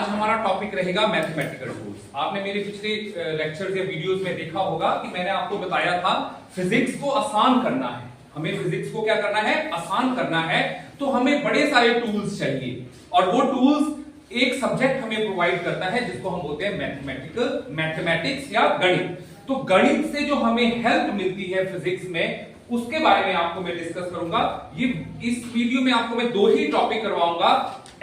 हमारा टॉपिक रहेगा mathematical tools. आपने मेरे पिछले लेक्चर्स या वीडियोस में देखा होगा कि मैंने आपको बताया था फिजिक्स को आसान करना है। हमें फिजिक्स को क्या करना है? आसान करना है। तो हमें बड़े सारे टूल्स चाहिए और वो टूल्स एक सब्जेक्ट हमें प्रोवाइड करता है जिसको हम बोलते हैं मैथमेटिक्स या गणित। तो गणित से जो हमें हेल्प मिलती है फिजिक्स में, उसके बारे में आपको मैं डिस्कस करूंगा। ये इस वीडियो में आपको मैं दो ही टॉपिक करवाऊंगा।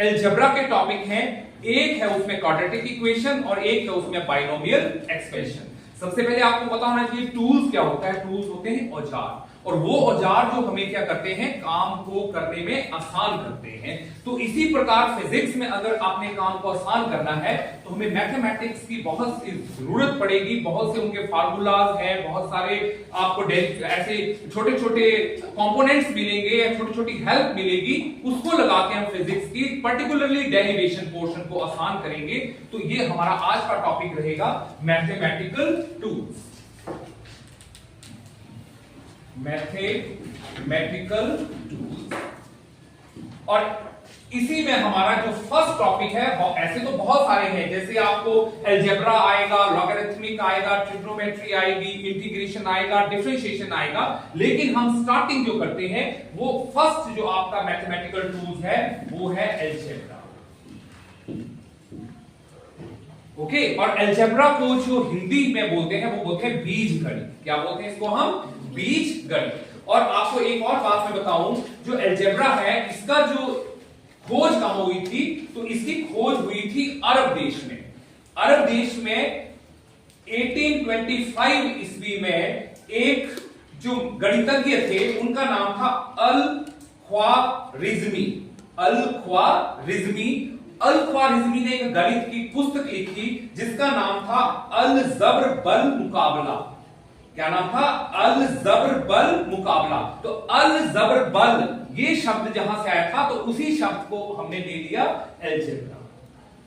अलजेब्रा के टॉपिक हैं, एक है उसमें क्वाड्रेटिक इक्वेशन और एक है उसमें बाइनोमियल एक्सपेंशन। सबसे पहले आपको पता होना चाहिए टूल्स क्या होता है। टूल्स होते हैं औजार, और वो औजार जो हमें क्या करते हैं? काम को करने में आसान करते हैं। तो इसी प्रकार फिजिक्स में अगर आपने काम को आसान करना है तो हमें मैथमेटिक्स की बहुत सी जरूरत पड़ेगी। बहुत से उनके फार्मूलाज हैं, बहुत सारे आपको ऐसे छोटे छोटे कंपोनेंट्स मिलेंगे या छोटी छोटी हेल्प मिलेगी, उसको लगा के हम फिजिक्स की पर्टिकुलरली डेरिवेशन पोर्शन को आसान करेंगे। तो ये हमारा आज का टॉपिक रहेगा मैथमेटिकल टूल्स। मैथमेटिकल टूल्स, और इसी में हमारा जो फर्स्ट टॉपिक है, ऐसे तो बहुत सारे हैं, जैसे आपको अलजेब्रा आएगा, लॉगरिथमिक आएगा, ट्रिग्नोमेट्री आएगी, इंटीग्रेशन आएगा, डिफरेंशिएशन आएगा। लेकिन हम स्टार्टिंग जो करते हैं वो फर्स्ट जो आपका मैथमेटिकल टूल्स है वो है अलजेब्रा। ओके, और अलजेब्रा को जो हिंदी में बोलते हैं वो बोलते हैं बीज गणित। क्या बोलते हैं इसको? हम बीज गणित। और आपको एक और बात मैं बताऊं, जो अलजेब्रा है इसका जो खोज कहां हुई थी, तो इसकी खोज हुई थी अरब देश में। अरब देश में 1825 ईस्वी में एक जो गणितज्ञ थे उनका नाम था अल-ख्वारिज़मी। अल-ख्वारिज़मी ने एक गणित की पुस्तक लिखी जिसका नाम था अल-ज़ब्र बल मुकाबला। क्या नाम था? अल-ज़ब्र बल मुकाबला। तो अल-ज़ब्र बल ये शब्द जहां से आया था तो उसी शब्द को हमने ले लिया अलजेब्रा।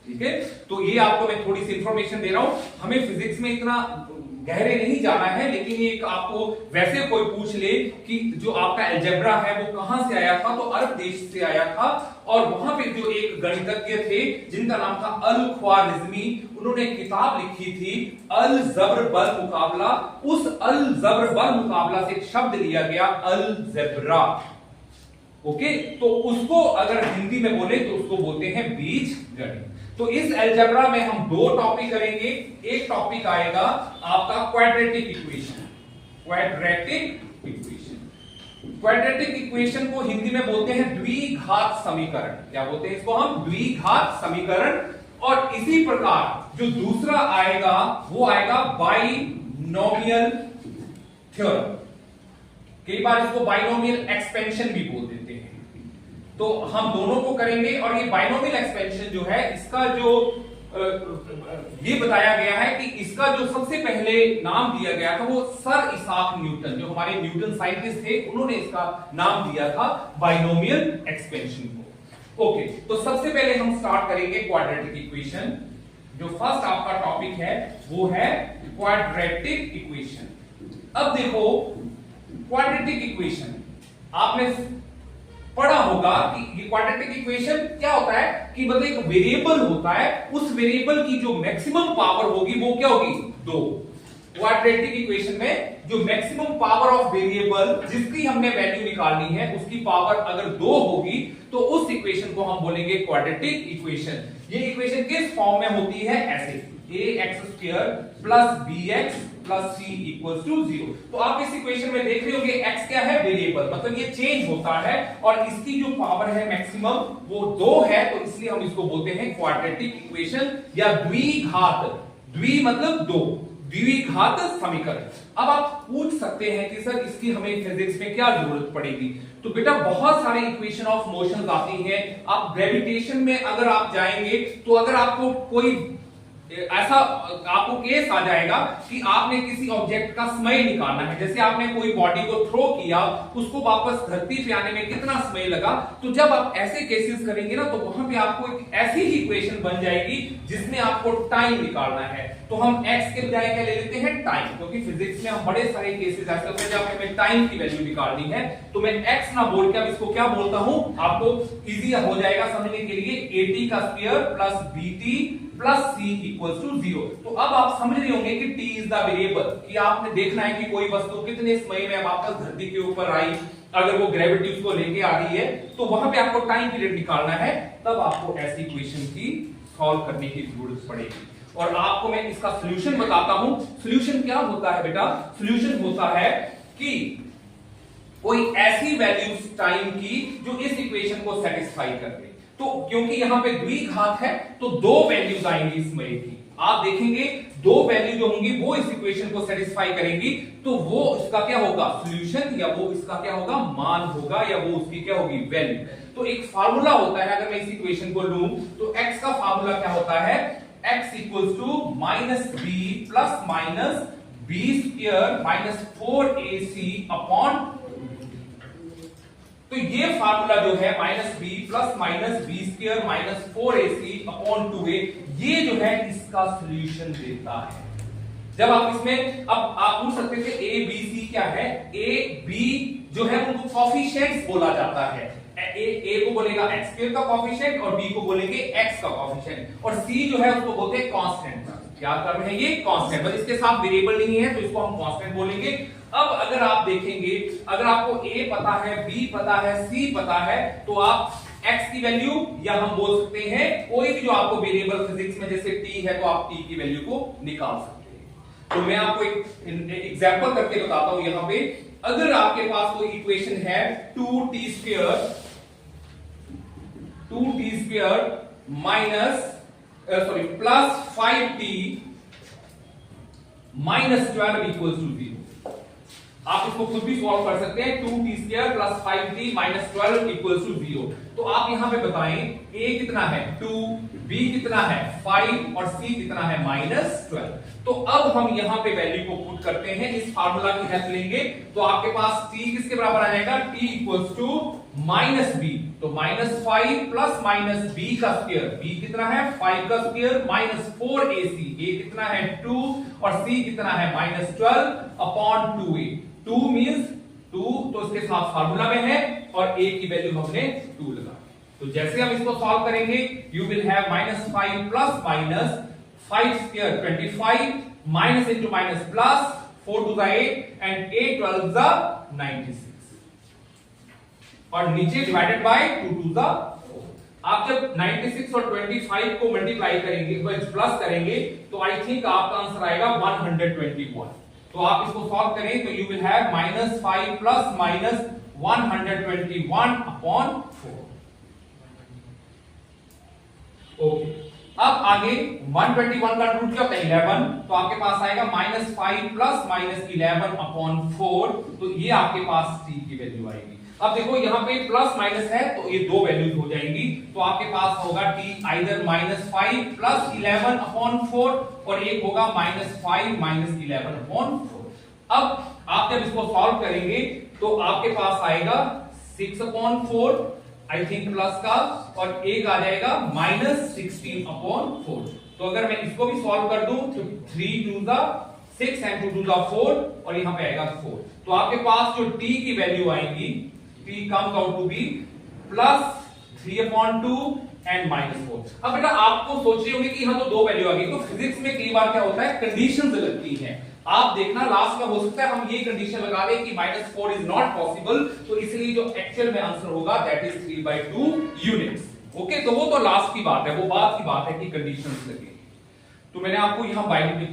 ठीक है, तो ये आपको मैं थोड़ी सी इंफॉर्मेशन दे रहा हूं। हमें फिजिक्स में इतना गहरे नहीं जाना है, लेकिन ये आपको वैसे कोई पूछ ले कि जो आपका अलजेब्रा है वो कहां से आया था, तो अरब देश से आया था। और वहां पे जो एक गणितज्ञ थे जिनका नाम था अल-ख्वारिज़मी, उन्होंने किताब लिखी थी अल-ज़ब्र बल मुकाबला। उस अल-ज़ब्र बल मुकाबला से एक शब्द लिया गया अलजेब्रा। ओके, तो उसको अगर हिंदी में बोले तो उसको बोलते हैं बीज गणित। तो इस अलजेब्रा में हम दो टॉपिक करेंगे। एक टॉपिक आएगा आपका क्वाड्रेटिक इक्वेशन। क्वाड्रेटिक इक्वेशन को हिंदी में बोलते हैं द्विघात समीकरण। क्या बोलते हैं इसको? हम द्विघात समीकरण। और इसी प्रकार जो दूसरा आएगा वो आएगा बाइनोमियल थ्योरम। कई बार इसको बाइनोमियल एक्सपेंशन भी बोल देते हैं। तो हम दोनों को करेंगे। और ये बाइनोमियल एक्सपेंशन जो है, इसका जो ये बताया गया है कि इसका जो सबसे पहले नाम दिया गया था वो सर इसाक न्यूटन, जो हमारे न्यूटन साइंटिस्ट थे, उन्होंने इसका नाम दिया था बाइनोमियल एक्सपेंशन को। ओके, तो सबसे पहले हम स्टार्ट करेंगे क्वाड्रेटिक इक्वेशन। जो फर्स्ट आपका टॉपिक है वो है क्वाड्रेटिक इक्वेशन। अब देखो, क्वाड्रेटिक इक्वेशन आपने पढ़ा होगा कि ये क्वाड्रेटिक इक्वेशन क्या होता है कि मतलब एक वेरिएबल होता है, उस वेरिएबल की जो मैक्सिमम पावर होगी वो क्या होगी? 2। क्वाड्रेटिक इक्वेशन में जो मैक्सिमम पावर ऑफ वेरिएबल जिसकी हमने वैल्यू निकालनी है उसकी पावर अगर 2 होगी तो उस इक्वेशन को हम बोलेंगे क्वाड्रेटिक इक्वेशन। ये इक्वेशन किस फॉर्म में होती है? ऐसे ax² + bx + c = 0। तो आप इस इक्वेशन में देख रहे होंगे x क्या है? वेरिएबल, मतलब ये चेंज होता है और इसकी जो पावर है मैक्सिमम वो 2 है, तो इसलिए हम इसको बोलते हैं क्वाड्रेटिक इक्वेशन या द्विघात। द्वि मतलब 2, द्विघात समीकरण। अब आप पूछ सकते हैं कि सर इसकी हमें फिजिक्स में क्या जरूरत पड़ेगी? तो बेटा बहुत सारे इक्वेशन ऑफ मोशंस आती हैं। आप ग्रेविटेशन में अगर आप जाएंगे तो अगर आपको कोई ऐसा आपको केस आ जाएगा कि आपने किसी ऑब्जेक्ट का समय निकालना है, जैसे आपने कोई बॉडी को थ्रो किया, उसको वापस धरती पे आने में कितना समय लगा। तो जब आप ऐसे केसेस करेंगे ना, तो वहां पे आपको एक ऐसी ही इक्वेशन बन जाएगी जिसमें आपको टाइम निकालना है। तो हम x के बजाय क्या ले लेते हैं, टाइम, क्योंकि फिजिक्स में हम बड़े सारे केसेस ऐसे होते हैं जब हमें टाइम की वैल्यू निकालनी है। तो मैं x ना बोल के अब इसको क्या बोलता हूं, आपको इजी हो जाएगा समझने के लिए, at का square plus bt plus c equals to 0। तो अब आप समझ रहे होंगे कि t इज द वेरिएबल, कि आपने देखना है कि कोई वस्तु कितने समय में वापस धरती के ऊपर आई, अगर वो ग्रेविटी उसको लेके आ रही है तो वहां पे आपको टाइम पीरियड निकालना है, तब आपको ऐसी इक्वेशन की सॉल्व करने की जरूरत पड़ेगी। और आपको मैं इसका सॉल्यूशन बताता हूं। सॉल्यूशन क्या होता है बेटा, सॉल्यूशन होता है कि कोई ऐसी वैल्यूज टाइम की जो इस इक्वेशन को सेटिस्फाई कर दे। तो क्योंकि यहां पे द्विघात है तो दो वैल्यूज आएंगी इस समय की, आप देखेंगे दो वैल्यू जो होंगी वो इस इक्वेशन को सेटिस्फाई करेंगी, तो वो इसका क्या होगा, सॉल्यूशन, या वो इसका क्या होगा, मान होगा, या वो उसकी क्या होगी, वैल्यू। तो एक फार्मूला होता है, अगर मैं इस इक्वेशन को लूं तो x का फार्मूला क्या होता है, x equals to minus B plus minus B square minus 4ac upon, तो ये फार्मूला जो है minus B plus minus B square minus 4ac upon 2a, ये जो है इसका सॉल्यूशन देता है। जब आप इसमें, अब आप पूछ सकते थे a b c क्या है, a b जो है उनको कोफिशिएंट्स बोला जाता है। a को बोलेगा x स्क्वायर का कोफिशिएंट और b को बोलेंगे x का कोफिशिएंट, और c जो है उसको बोलते हैं कांस्टेंट। क्या कर रहे हैं, ये कांस्टेंट, बस इसके साथ वेरिएबल नहीं है तो इसको हम कांस्टेंट बोलेंगे। अब अगर आप देखेंगे, अगर आपको a पता है, b पता है, c पता है, तो आप x की वैल्यू, या हम बोल सकते हैं कोई भी जो आपको वेरिएबल फिजिक्स में, जैसे t है तो आप t की वैल्यू को निकाल सकते हैं। तो मैं आपको एक एग्जांपल करके बताता हूं। यहां पे अगर आपके पास कोई इक्वेशन है 2t square minus plus 5t minus 12 equals to 0, आप इसको खुद भी सॉल्व कर सकते हैं। 2t square plus 5t minus 12 equals to 0। तो आप यहां पे बताएं a कितना है 2, b कितना है 5 और c कितना है माइनस 12। तो अब हम यहां पे वैल्यू को पुट करते हैं, इस फार्मूला की हेल्प लेंगे। तो आपके पास t किसके बराबर आ जाएगा, t equals to minus b, तो माइनस 5 प्लस माइनस b का स्क्वायर, b कितना है 5 का स्क्वायर माइनस 4ac, a कितना है 2 और c कितना है माइनस 12 अपॉन 2a। 2 मींस 2 तो इसके साथ फार्मूला में है और a की वैल्यू हमने 2 लगा। तो जैसे हम इसको सॉल्व करेंगे, you will have minus 5 plus minus 5 square 25 minus into minus plus 4 to the 8 and 8 12 the 96 और नीचे डिवाइडेड बाय 2 to the 4। आप जब 96 और 25 को मल्टीप्लाई करेंगे, प्लस करेंगे, तो आई थिंक आपका आंसर आएगा 121। तो आप इसको सॉल्व करें तो you will have minus 5 plus minus 121 upon 4। Okay, अब आगे 121 का रूट क्या होता है 11, तो आपके पास आएगा माइनस 5 प्लस माइनस 11 अपॉन 4, तो ये आपके पास t की वैल्यू आएगी। अब देखो यहाँ पे प्लस माइनस है तो ये दो वैल्यूज हो जाएंगी, तो आपके पास होगा t either minus 5 plus 11 upon 4 और एक होगा माइनस 5 माइनस 11 अपॉन 4। अब आप जब इसको सॉल्व करेंगे तो आपके पास आएगा 6 अपॉन 4 आई थिंक प्लस का, और एक आ जाएगा माइनस 16 अपॉन 4। तो अगर मैं इसको भी सॉल्व कर दूं तो 3 to the 6 and 2 to the 4 और यहां पे आएगा 4। तो आपके पास जो t की वैल्यू आएगी, t comes out to be plus 3 upon 2 and minus 4। अब बेटा आपको सोच रहे होंगे कि यहां तो दो वैल्यू आ गई, तो फिजिक्स में कई बार क्या होता है कंडीशंस लगती हैं। आप देखना लास्ट में हो सकता है हम ये कंडीशन लगा दें कि -4 इज नॉट पॉसिबल, तो इसलिए जो एक्चुअल में आंसर होगा दैट इज 3/2 यूनिट्स। ओके, तो वो तो लास्ट की बात है, वो बाद की बात है कि कंडीशंस लगे। तो मैंने आपको यहां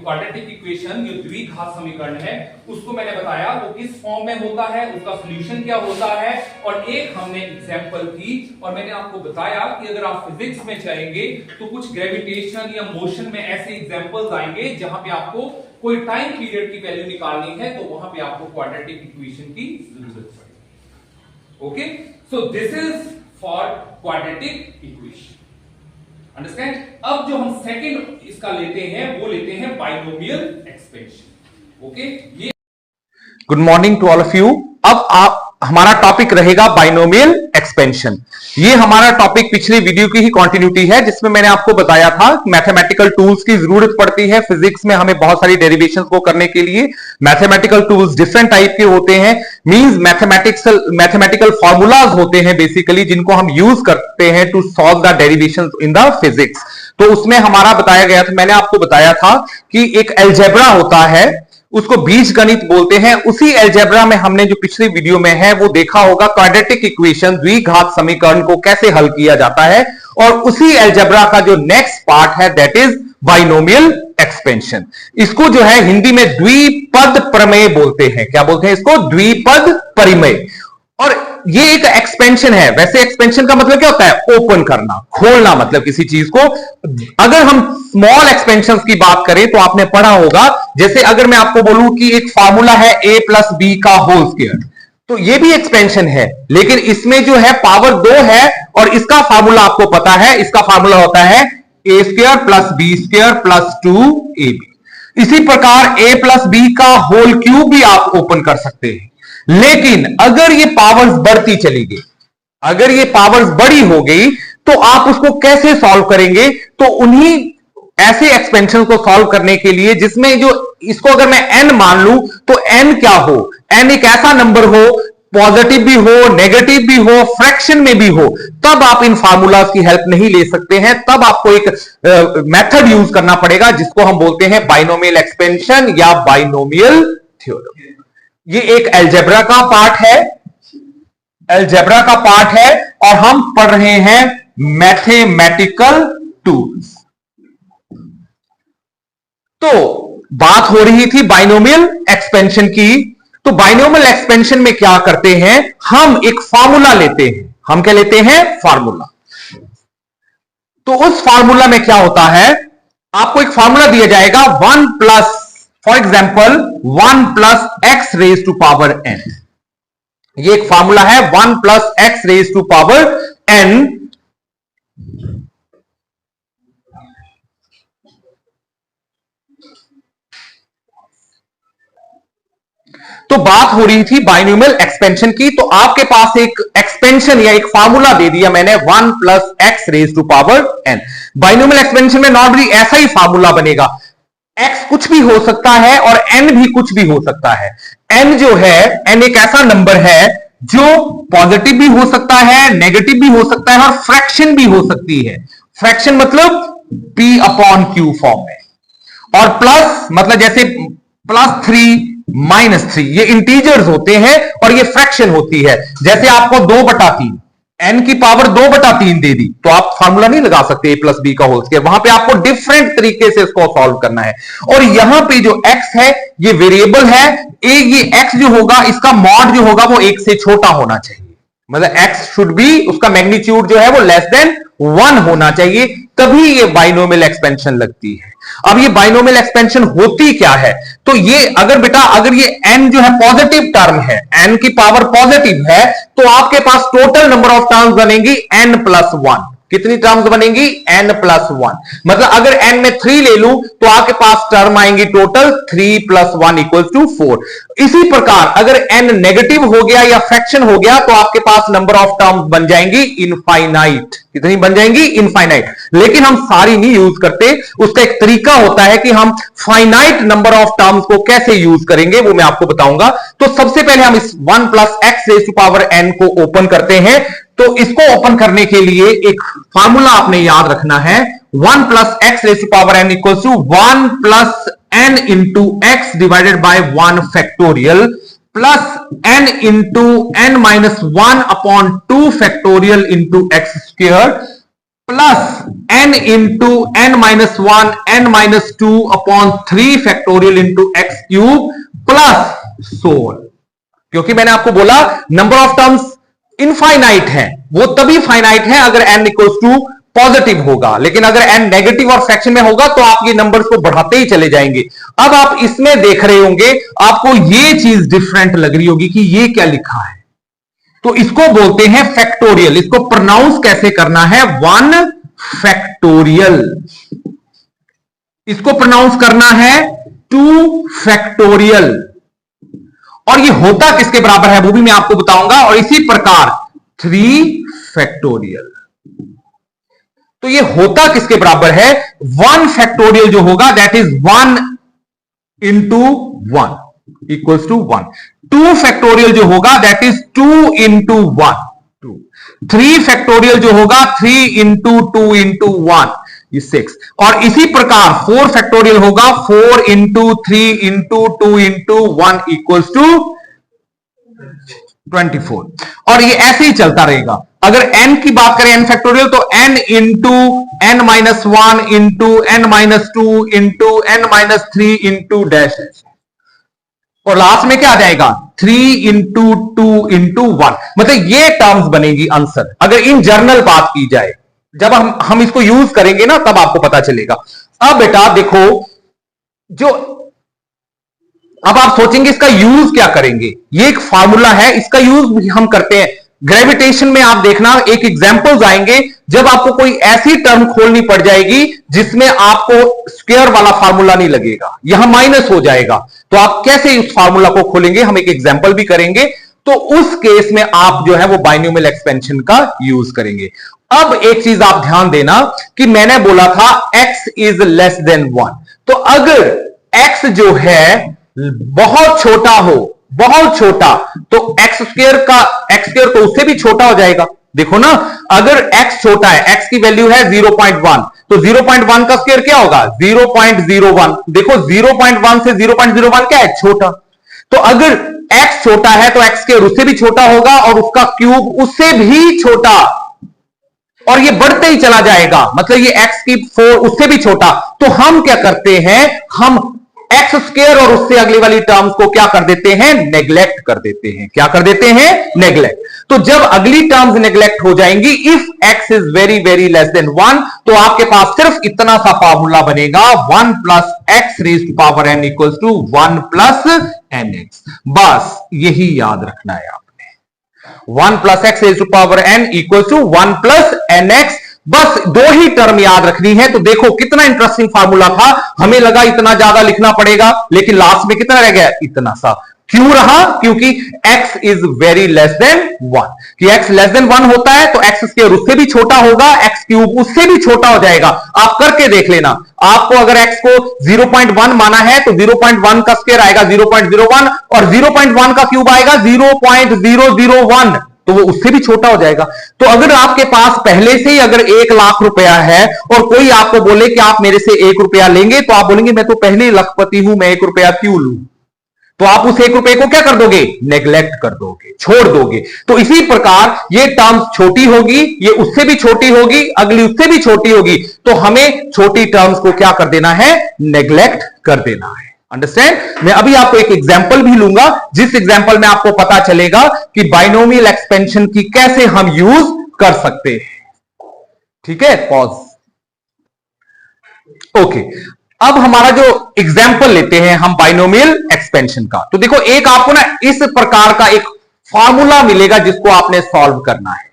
क्वाड्रेटिक इक्वेशन जो द्विघात समीकरण है उसको मैंने बताया वो किस फॉर्म में होता है, उसका सॉल्यूशन क्या होता है, और एक हमने एग्जांपल की और मैंने आपको बताया कि अगर आप फिजिक्स में जाएंगे तो कुछ ग्रेविटेशन या मोशन में ऐसे एग्जांपल्स आएंगे जहां पे आपको कोई टाइम पीरियड की वैल्यू निकालनी है, तो वहां पे आपको क्वाड्रेटिक इक्वेशन की जरूरत पड़ेगी। Okay, so this is for quadratic equation. Understand. अब जो हम सेकंड इसका लेते हैं वो लेते हैं बाइनोमियल एक्सपेंशन। ओके, ये good morning to all of you. अब आप हमारा टॉपिक रहेगा बाइनोमियल एक्सपेंशन। ये हमारा टॉपिक पिछली वीडियो की ही कंटिन्यूटी है, जिसमें मैंने आपको बताया था मैथमेटिकल टूल्स की जरूरत पड़ती है फिजिक्स में हमें बहुत सारी डेरिवेशंस को करने के लिए। मैथमेटिकल टूल्स डिफरेंट टाइप के होते हैं, मींस मैथमेटिकल फॉर्मूलाज होते हैं बेसिकली, जिनको हम यूज करते हैं to solve the derivations in the physics. तो उसमें हमारा बताया गया था, मैंने आपको बताया था कि एक अलजेब्रा होता है, उसको बीज गणित बोलते हैं। उसी अलजेब्रा में हमने जो पिछली वीडियो में है वो देखा होगा क्वाड्रेटिक इक्वेशन, द्विघात समीकरण को कैसे हल किया जाता है। और उसी अलजेब्रा का जो नेक्स्ट पार्ट है दैट इज बाइनोमियल एक्सपेंशन। इसको जो है हिंदी में द्विपद प्रमेय बोलते हैं। क्या बोलते हैं इसको? द्विपद परिमेय। और ये एक एक्सपेंशन है। वैसे एक्सपेंशन का मतलब क्या होता है? ओपन करना, खोलना, मतलब किसी चीज को। अगर हम स्मॉल एक्सपेंशन की बात करें तो आपने पढ़ा होगा, जैसे अगर मैं आपको बोलूं कि एक फार्मूला है a प्लस बी का होल स्क्वायर, तो ये भी एक्सपेंशन है, लेकिन इसमें जो है पावर 2 है और इसका फार्मूला आपको पता है, इसका फार्मूला होता है a square plus B square plus 2ab। इसी प्रकार a प्लस बी का होल क्यूब भी आप ओपन कर सकते हैं। लेकिन अगर ये पावर्स बढ़ती चली गई, अगर ये पावर्स बड़ी हो गई, तो आप उसको कैसे सॉल्व करेंगे? तो उन्हीं ऐसे एक्सपेंशन को सॉल्व करने के लिए जिसमें जो इसको अगर मैं n मान लूं तो n क्या हो? n एक ऐसा नंबर हो, पॉजिटिव भी हो, नेगेटिव भी हो, फ्रैक्शन में भी हो, तब आप इन फार्मूलाज की हेल्प नहीं ले सकते हैं। तब आपको एक मेथड यूज करना पड़ेगा जिसको हम बोलते हैं बाइनोमियल एक्सपेंशन या बाइनोमियल थ्योरम। ये एक अलजेब्रा का पार्ट है, अलजेब्रा का पार्ट है, और हम पढ़ रहे हैं मैथमेटिकल टूल्स। तो बात हो रही थी बाइनोमियल एक्सपेंशन की। तो बाइनोमियल एक्सपेंशन में क्या करते हैं? हम एक फार्मूला लेते हैं। हम क्या लेते हैं? फार्मूला। तो उस फार्मूला में क्या होता है? आपको एक फार्मूला दिया जाएगा 1 plus, for example 1 plus X raise to power n। ये एक फार्मूला है 1 plus X raise to power n। तो बात हो रही थी बाइनोमियल एक्सपेंशन की। तो आपके पास एक एक्सपेंशन या एक फार्मूला दे दिया मैंने 1 plus X raise to power n। Binomial expansion में नॉर्मली ऐसा ही फार्मूला बनेगा। x कुछ भी हो सकता है और n भी कुछ भी हो सकता है। n जो है, n एक ऐसा नंबर है जो पॉजिटिव भी हो सकता है, नेगेटिव भी हो सकता है और फ्रैक्शन भी हो सकती है। फ्रैक्शन मतलब p अपॉन q फॉर्म में, और प्लस मतलब जैसे +3 -3, ये इंटीजर्स होते हैं और ये फ्रैक्शन होती है। जैसे आपको 2/3 n की पावर 2/3 दे दी, तो आप फार्मूला नहीं लगा सकते a प्लस बी का होल स्क्वायर। वहां पे आपको डिफरेंट तरीके से इसको सॉल्व करना है। और यहां पे जो x है ये वेरिएबल है। ये x जो होगा, इसका मॉड जो होगा वो 1 से छोटा होना चाहिए। मतलब x शुड बी, उसका मैग्नीट्यूड जो है वो लेस देन 1 होना चाहिए, तभी ये बाइनोमियल एक्सपेंशन लगती है। अब ये बाइनोमियल एक्सपेंशन होती क्या है? तो ये अगर बेटा, अगर ये n जो है पॉजिटिव टर्म है, n की पावर पॉजिटिव है, तो आपके पास टोटल नंबर ऑफ टर्म्स बनेंगी n प्लस 1। कितनी टर्म्स बनेंगी? n plus 1। मतलब अगर n में 3 ले लूं तो आपके पास टर्म आएंगी टोटल 3 प्लस 1 इक्वल टू 4। इसी प्रकार अगर n नेगेटिव हो गया या फ्रैक्शन हो गया तो आपके पास नंबर ऑफ टर्म्स बन जाएंगी इनफाइनाइट। कितनी बन जाएंगी? इनफाइनाइट। लेकिन हम सारी नहीं यूज करते, उसका एक तरीका होता है कि हम फाइनाइट नंबर ऑफ टर्म्स को कैसे यूज करेंगे, वो मैं आपको बताऊंगा। तो सबसे पहले हम इस 1 plus X raise to power n को ओपन करते हैं। तो इसको ओपन करने के लिए एक फार्मूला आपने याद रखना है, 1 plus X raise to power n equal to 1 plus n into X divided by 1 factorial plus n into n minus 1 upon 2 factorial into X square plus n into n minus 1 n minus 2 upon 3 factorial into X cube plus so on. क्योंकि मैंने आपको बोला number of terms infinite है, वो तभी finite है अगर n equals to positive होगा, लेकिन अगर n नेगेटिव और फ्रैक्शन में होगा तो आप ये नंबर्स को बढ़ाते ही चले जाएंगे। अब आप इसमें देख रहे होंगे, आपको ये चीज डिफरेंट लग रही होगी कि ये क्या लिखा है। तो इसको बोलते हैं फैक्टोरियल। इसको प्रोनाउंस कैसे करना है? 1 फैक्टोरियल, इसको प्रोनाउंस करना है 2 फैक्टोरियल। और ये होता किसके बराबर है वो भी मैं आपको बताऊंगा। और इसी प्रकार 3 फैक्टोरियल, तो ये होता किसके बराबर है? 1 फैक्टोरियल जो होगा that is 1 into 1 equals to 1। 2 factorial जो होगा दैट इज 2 इंटू 1 2। 3 फैक्टोरियल जो होगा 3 इंटू 2 इंटू 1 ये 6। और इसी प्रकार 4 फैक्टोरियल होगा 4 into 3 into 2 into 1 equals to 24। और ये ऐसे ही चलता रहेगा। अगर n की बात करें n फैक्टोरियल तो n into n minus 1 into n minus 2 into n minus 3 into dash, और लास्ट में क्या आ जाएगा 3 इंटू 2 इंटू 1। मतलब ये टर्म्स बनेगी आंसर अगर इन जर्नल बात की जाए। जब हम इसको यूज करेंगे ना तब आपको पता चलेगा। अब बेटा देखो, जो अब आप सोचेंगे इसका यूज क्या करेंगे, ये एक फार्मूला है, इसका यूज भी हम करते हैं ग्रेविटेशन में। आप देखना एक एग्जांपल्स आएंगे जब आपको कोई ऐसी टर्म खोलनी पड़ जाएगी जिसमें आपको स्क्वायर वाला फार्मूला नहीं लगेगा, यहां माइनस हो जाएगा, तो आप कैसे उस फार्मूला को खोलेंगे हम एक एग्जांपल भी करेंगे। तो उस केस में आप जो है वो बाइनोमियल एक्सपेंशन का यूज करेंगे। अब एक चीज आप ध्यान देना कि मैंने बोला था x इज लेस देन 1, तो अगर x जो है बहुत छोटा हो, बहुत छोटा, तो x स्क्वायर तो उससे भी छोटा हो जाएगा। देखो ना, अगर x छोटा है, x की वैल्यू है 0.1, तो 0.1 का स्क्वायर क्या होगा 0.01। देखो 0.1 से 0.01 क्या है छोटा, तो अगर x छोटा है तो x स्क्वायर उससे भी छोटा होगा और उसका क्यूब उससे भी छोटा, और ये बढ़ते ही चला जाएगा, मतलब ये x की 4 उससे भी छोटा। तो हम क्या करते हैं, हम एक्स स्क्वायर और उससे अगली वाली टर्म्स को क्या कर देते हैं, नेग्लेक्ट कर देते हैं। क्या कर देते हैं, नेग्लेक्ट। तो जब अगली टर्म्स नेग्लेक्ट हो जाएंगी, if x is very very less than 1, तो आपके पास सिर्फ इतना सा फॉर्मूला बनेगा 1 plus X raise to power n equals to 1 plus N X. बस यही याद रखना है आपने, 1 plus X raise to power n equals to 1 plus N X. बस 2 ही टर्म याद रखनी है। तो देखो कितना इंटरेस्टिंग फार्मूला था, हमें लगा इतना ज्यादा लिखना पड़ेगा, लेकिन लास्ट में कितना रह गया, इतना सा। क्यों रहा, क्योंकि x is very less than 1, कि x लेस देन 1 होता है तो x स्क्वायर उससे भी छोटा होगा, x क्यूब उससे भी छोटा हो जाएगा। आप करके देख लेना, आपको अगर x को 0.1 माना है तो 0.1 का स्क्वायर आएगा 0.01 और 0.1 का क्यूब आएगा 0.001, तो वो उससे भी छोटा हो जाएगा। तो अगर आपके पास पहले से ही अगर 1 लाख रुपया है और कोई आपको बोले कि आप मेरे से 1 रुपया लेंगे, तो आप बोलेंगे मैं तो पहले ही लखपति हूं, मैं 1 रुपया क्यों लूं, तो आप उस 1 रुपए को क्या कर दोगे, नेग्लेक्ट कर दोगे, छोड़ दोगे। तो इसी प्रकार ये टर्म्स छोटी होगी, ये उससे भी छोटी होगी, अगली उससे भी छोटी होगी, तो हमें छोटी टर्म्स को क्या कर देना है, नेग्लेक्ट कर देना है। अंडरस्टैंड। मैं अभी आपको एक एग्जांपल भी लूंगा, जिस एग्जांपल में आपको पता चलेगा कि बाइनोमियल एक्सपेंशन की कैसे हम यूज कर सकते हैं। ठीक है, पॉज। ओके, अब हमारा जो एग्जांपल लेते हैं हम बाइनोमियल एक्सपेंशन का, तो देखो एक आपको ना इस प्रकार का एक फॉर्मूला मिलेगा जिसको आपने सॉल्व करना है।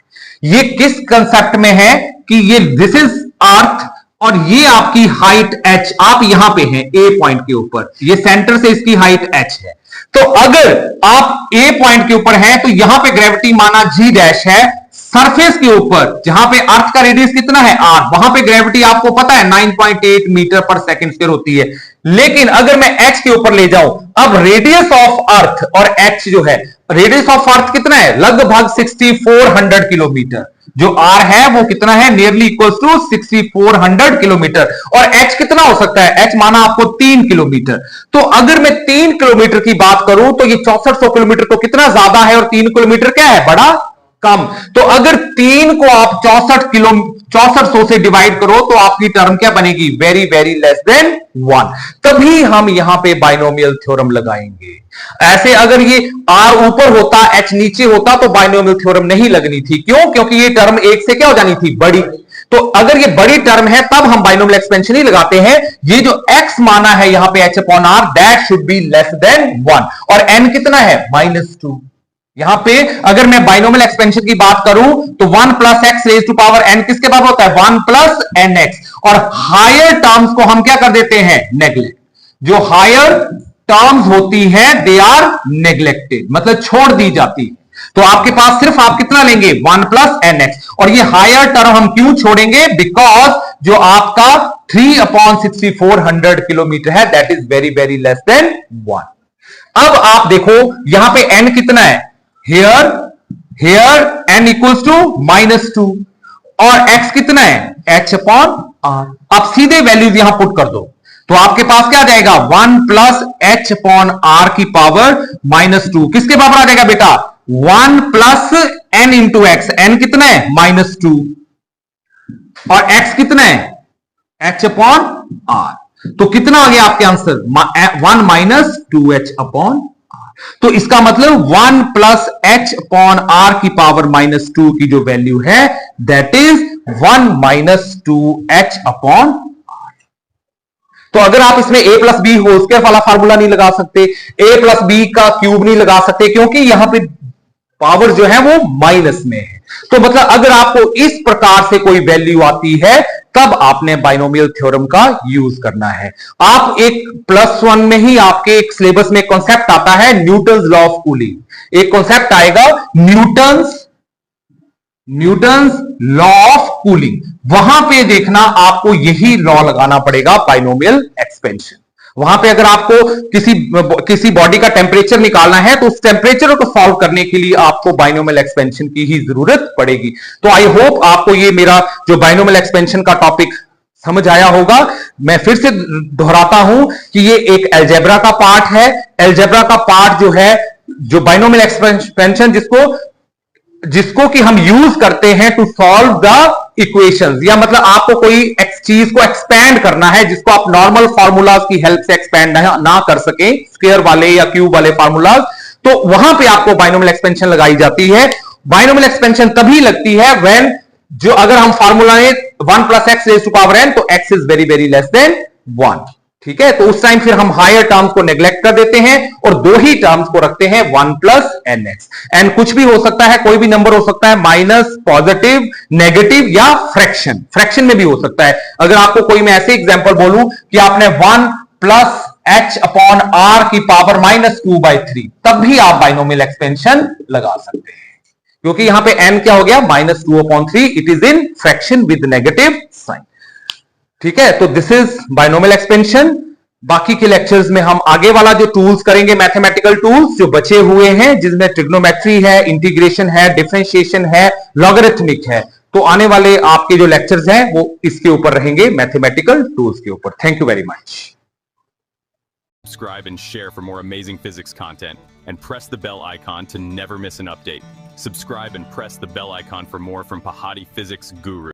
ये किस कंसेप्ट में है कि ये दिस इज अर्थ और ये आपकी हाइट h, आप यहां पे हैं a पॉइंट के ऊपर, ये सेंटर से इसकी हाइट h है। तो अगर आप a पॉइंट के ऊपर हैं तो यहां पे ग्रेविटी माना g डैश है, सरफेस के ऊपर जहां पे अर्थ का रेडियस कितना है r, वहां पे ग्रेविटी आपको पता है 9.8 मीटर पर सेकंड स्क्वायर होती है। लेकिन अगर मैं h के ऊपर ले जाऊं, अब रेडियस ऑफ अर्थ और h जो है, रेडियस ऑफ अर्थ कितना है, लगभग 6400 किलोमीटर, जो r है वो कितना है, नियरली इक्वल्स टू 6400 किलोमीटर, और h कितना हो सकता है, h माना आपको 3 किलोमीटर। तो अगर मैं 3 किलोमीटर की बात करूं तो ये 6400 किलोमीटर तो कितना ज्यादा है और 3 किलोमीटर क्या है, बड़ा कम। तो अगर 3 को आप 6400 से डिवाइड करो तो आपकी टर्म क्या बनेगी, वेरी वेरी लेस देन 1। तभी हम यहां पे बाइनोमियल थ्योरम लगाएंगे। ऐसे अगर ये r ऊपर होता, h नीचे होता तो बाइनोमियल थ्योरम नहीं लगनी थी। क्यों, क्योंकि ये टर्म एक से क्या हो जानी थी, बड़ी। तो अगर ये बड़ी टर्म है तब हम बाइनोमियल एक्सपेंशन ही लगाते हैं। ये जो x माना है यहां पे h upon r, that should be less than 1, और n कितना है, -2। यहां पे अगर मैं बाइनोमियल एक्सपेंशन की बात करूं तो 1 plus X raise to power N किसके बराबर होता है 1 प्लस एन एक्स, और हायर टर्म्स को हम क्या कर देते हैं नेग्लेक्ट। जो हायर टर्म्स होती हैं दे आर नेग्लेक्टेड, मतलब छोड़ दी जाती है। तो आपके पास सिर्फ आप कितना लेंगे 1 प्लस एन एक्स, और ये हायर टर्म हम क्यों छोड़ेंगे बिकॉज जो आपका 3/6400 किलोमीटर है that is very very less than 1। अब आप देखो यहां पे n कितना है, हेयर n इक्वल्स टू -2, और x कितना है h/r। आप सीधे वैल्यूज यहां पुट कर दो तो आपके पास क्या आ जाएगा 1 प्लस h/r की पावर -2 किसके बराबर आ जाएगा बेटा 1 plus n into x, n कितना है -2 और x कितना है h/r, तो कितना आ गया आपके आंसर 1 माइनस 2h/r। तो इसका मतलब 1 प्लस h/r की पावर -2 की जो वैल्यू है दैट इज 1 माइनस 2h/r। तो अगर आप इसमें a plus B whole square वाला फार्मूला नहीं लगा सकते, a प्लस बी का क्यूब नहीं लगा सकते, क्योंकि यहां पे पावर जो है वो माइनस में है। तो मतलब अगर आपको इस प्रकार से कोई वैल्यू आती है तब आपने बाइनोमियल थ्योरम का यूज करना है। आप एक +1 में ही आपके एक सिलेबस में कॉन्सेप्ट आता है न्यूटन्स लॉ ऑफ कूलिंग, एक कॉन्सेप्ट आएगा न्यूटन्स लॉ ऑफ कूलिंग, वहां पे देखना आपको यही लॉ लगाना पड़ेगा बाइनोमियल एक्सपेंशन। वहां पे अगर आपको किसी बॉडी का टेम्परेचर निकालना है तो उस टेम्परेचर को सॉल्व करने के लिए आपको बाइनोमियल एक्सपेंशन की ही जरूरत पड़ेगी। तो आई होप आपको ये मेरा जो बाइनोमियल एक्सपेंशन का टॉपिक समझ आया होगा। मैं फिर से दोहराता हूं कि ये एक अलजेब्रा का पार्ट है। अलजेब्रा का पार्ट जो है, जो बाइनोमियल एक्सपेंशन जिसको कि हम यूज करते हैं टू सॉल्व द इक्वेशंस, या मतलब आपको कोई चीज को एक्सपैंड करना है जिसको आप नॉर्मल फार्मूलाज की हेल्प से एक्सपैंड ना कर सके, स्क्वायर वाले या क्यूब वाले फार्मूलाज, तो वहां पे आपको बाइनोमियल एक्सपेंशन लगाई जाती है। बाइनोमियल एक्सपेंशन तभी लगती है व्हेन जो अगर हम फार्मूला में 1 plus X raise to power N तो x is very very less than 1, ठीक है। तो उस टाइम फिर हम हायर टर्म्स को नेग्लेक्ट कर देते हैं और दो ही टर्म्स को रखते हैं 1 प्लस एन एक्स। एन कुछ भी हो सकता है, कोई भी नंबर हो सकता है, माइनस, पॉजिटिव, नेगेटिव या फ्रैक्शन में भी हो सकता है। अगर आपको कोई मैं ऐसे एग्जांपल बोलूं कि आपने 1 प्लस h/r की पावर -2/3, तब भी आप बाइनोमियल एक्सपेंशन लगा सकते हैं, क्योंकि यहां पे n क्या हो गया -2/3, it is in fraction with negative sign, ठीक है। तो दिस इज बाइनोमियल एक्सपेंशन। बाकी के लेक्चर्स में हम आगे वाला जो टूल्स करेंगे, मैथमेटिकल टूल्स जो बचे हुए हैं, जिसमें ट्रिग्नोमेट्री है, इंटीग्रेशन है, डिफरेंशिएशन है, लॉगरिथमिक है, तो आने वाले आपके जो लेक्चर्स हैं वो इसके ऊपर रहेंगे, मैथमेटिकल टूल्स के ऊपर। Thank you very much. Subscribe and share for more amazing physics content, and press the bell icon to never miss an update. Subscribe and press the bell icon for more from Pahadi Physics Guru.